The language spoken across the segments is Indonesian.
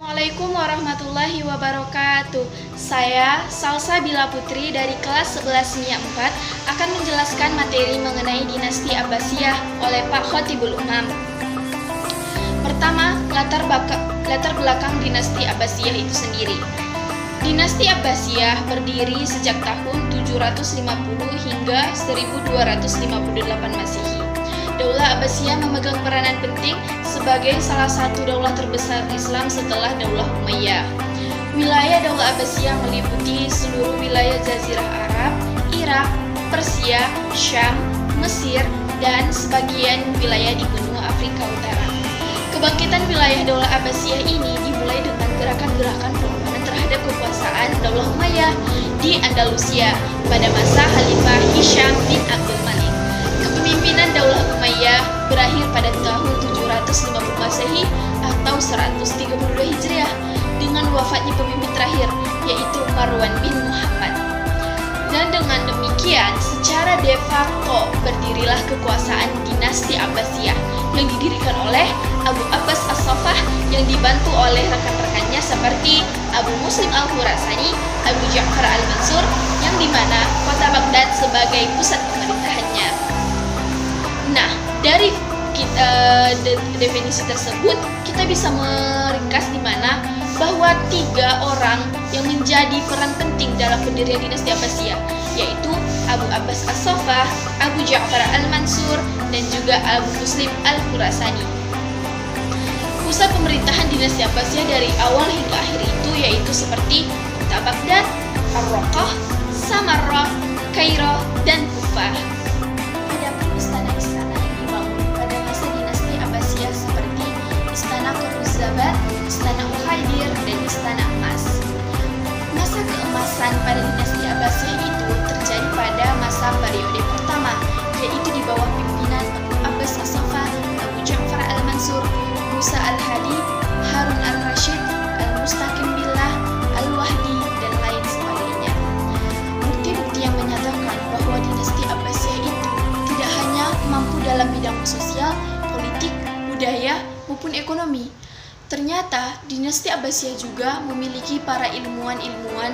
Assalamualaikum warahmatullahi wabarakatuh. Saya Salsa Bila Putri dari kelas 11 MIA 4 akan menjelaskan materi mengenai dinasti Abbasiyah oleh Pak Khotibul Umam. Pertama, latar belakang dinasti Abbasiyah itu sendiri. Dinasti Abbasiyah berdiri sejak tahun 750 hingga 1258 Masehi. Daulah Abbasiyah memegang peranan penting sebagai salah satu daulah terbesar Islam setelah Daulah Umayyah. Wilayah Daulah Abbasiyah meliputi seluruh wilayah Jazirah Arab, Irak, Persia, Syam, Mesir, dan sebagian wilayah di benua Afrika Utara. Kebangkitan wilayah Daulah Abbasiyah ini dimulai dengan gerakan-gerakan perlawanan terhadap kekuasaan Daulah Umayyah di Andalusia pada masa Khalifah Hisham bin Abdul Malik. Kepemimpinan Daulah Umayyah berakhir pada tahun 750 Masehi atau 132 Hijriah dengan wafatnya pemimpin terakhir, yaitu Marwan bin Muhammad. Dan dengan demikian, secara de facto berdirilah kekuasaan dinasti Abbasiyah yang didirikan oleh Abu Abbas As-Saffah yang dibantu oleh rekan-rekannya seperti Abu Muslim Al-Khurasani, Abu Ja'far Al-Mansur, yang dimana kota Baghdad sebagai pusat pemerintahannya. Nah, dari definisi tersebut kita bisa meringkas di mana bahwa 3 orang yang menjadi peran penting dalam pendirian dinasti Abbasiyah, yaitu Abu Abbas As-Saffah, Abu Ja'far Al-Mansur, dan juga Abu Muslim Al-Khurasani. Pusat pemerintahan dinasti Abbasiyah dari awal hingga akhir itu yaitu seperti kota Baghdad, Ar-Raqqah, Samarra, Kairo, dan Kufah. Istana-istana yang dibangun pada masa dinasti Abbasiyah seperti Istana Khuruzzabat, Istana Al-Khadir, dan Istana Emas. Masa keemasan pada dinasti Abbasiyah itu terjadi pada masa periode pertama, yaitu di bawah pimpinan Abu Abbas As-Saffah, Abu Ja'far Al-Mansur, Musa Al-Hadi, Harun Al-Rashid, Al-Mustaqim Billah, Al-Wahdi, dan lain sebagainya. Bukti-bukti yang menyatakan bahwa dinasti Abbasiyah itu tidak hanya mampu dalam bidang sosial, politik, budaya, maupun ekonomi. Ternyata dinasti Abbasiyah juga memiliki para ilmuwan-ilmuwan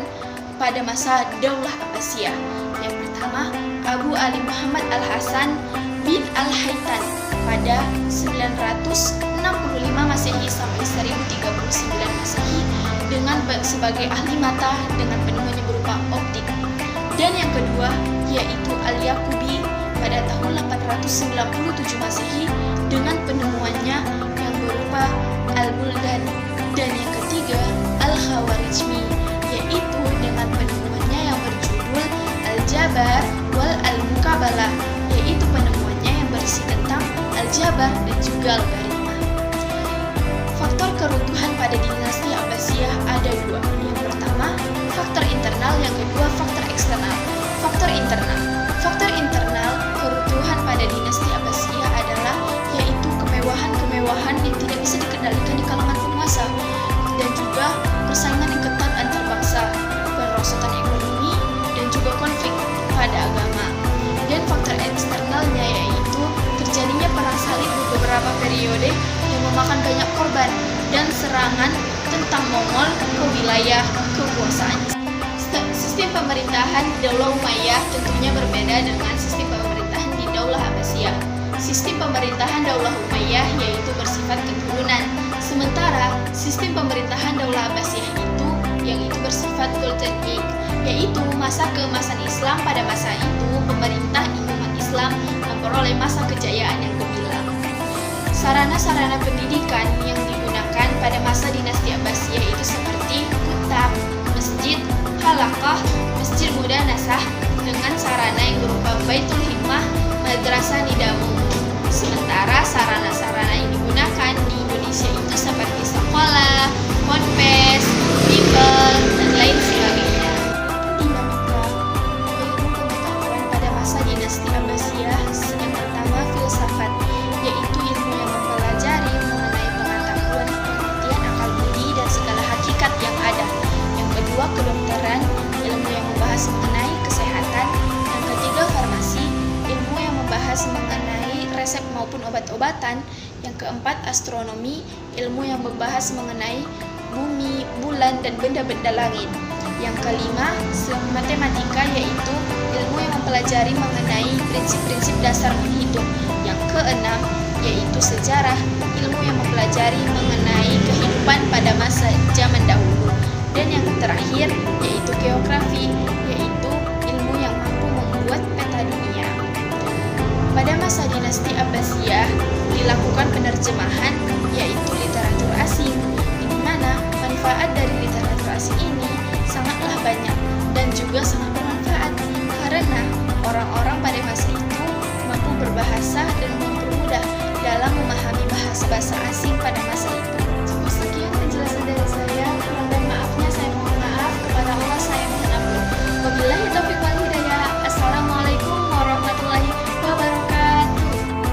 pada masa Daulah Abbasiyah. Yang pertama, Abu Ali Muhammad Al-Hasan bin Al-Haytan pada 965 Masehi sampai 1039 Masehi dengan sebagai ahli mata dengan penemuannya berupa optik. Dan yang kedua yaitu Al-Yaqubi pada tahun 897 Masehi dengan penemuannya yang berupa Al-Buldan. Dan yang ketiga Al-Khawarizmi, yaitu dengan penemuannya yang berjudul Al-Jabar wal Al-Mukabalah, yaitu penemuannya yang berisi tentang Al-Jabar dan juga Logaritma. Faktor keruntuhan pada dinasti Abbasiyah ada 2. Yang pertama, faktor internal, yang kedua faktor eksternal. Faktor internal keruntuhan pada dinasti Abbasiyah adalah yaitu kemewahan yang tidak bisa dikendalikan di kalangan penguasa dan juga persaingan yang ketat antar bangsa, perosotan ekonomi, dan juga konflik pada agama. Dan faktor eksternalnya yaitu terjadinya perang salib di beberapa periode yang memakan banyak korban dan serangan tentang Mongol ke wilayah kekuasaan. Sistem pemerintahan Daulah Umayyah tentunya berbeda dengan sistem pemerintahan di Daulah Abbasiyah. Sistem pemerintahan Daulah Umayyah yaitu bersifat keturunan, sementara sistem pemerintahan Daulah Abbasiyah itu bersifat Golden Age, yaitu masa keemasan Islam. Pada masa itu pemerintah umat Islam memperoleh masa kejayaan yang gemilang. Sarana-sarana pendidikan yang digunakan pada masa dinasti Abbasiyah itu seperti kitab, masjid, halaqah, masjid mudanasah dengan sarana yang berupa Baitul Hikmah, Madrasah Nidamu. Sementara sarana-sarana yang digunakan di Indonesia itu seperti sekolah, ponpes, bimbel, dan lain sebagainya. Dinamika ilmu pengetahuan pada masa dinasti Abbasiyah yang pertama filsafat, yaitu ilmu yang mempelajari mengenai pengetahuan, pengertian akal budi, dan segala hakikat yang ada. Yang kedua kedokteran, ilmu yang membahas mengenai kesehatan. Yang ketiga farmasi, ilmu yang membahas mengenai resep maupun obat-obatan. Yang keempat astronomi, ilmu yang membahas mengenai bumi bulan dan benda-benda langit. Yang kelima, matematika, yaitu ilmu yang mempelajari mengenai prinsip-prinsip dasar menghitung. Yang keenam, yaitu sejarah, ilmu yang mempelajari mengenai kehidupan pada masa zaman dahulu. Dan yang terakhir, yaitu geografi, yaitu ilmu yang mampu membuat peta dunia. Pada masa dinasti Abbasiyah, dilakukan penerjemahan, yaitu literatur asing, di mana manfaat dari literatur asing ini sangatlah banyak dan juga sangat bermanfaat karena orang-orang pada masa itu mampu berbahasa dan mempermudah dalam memahami bahasa-bahasa asing pada masa itu.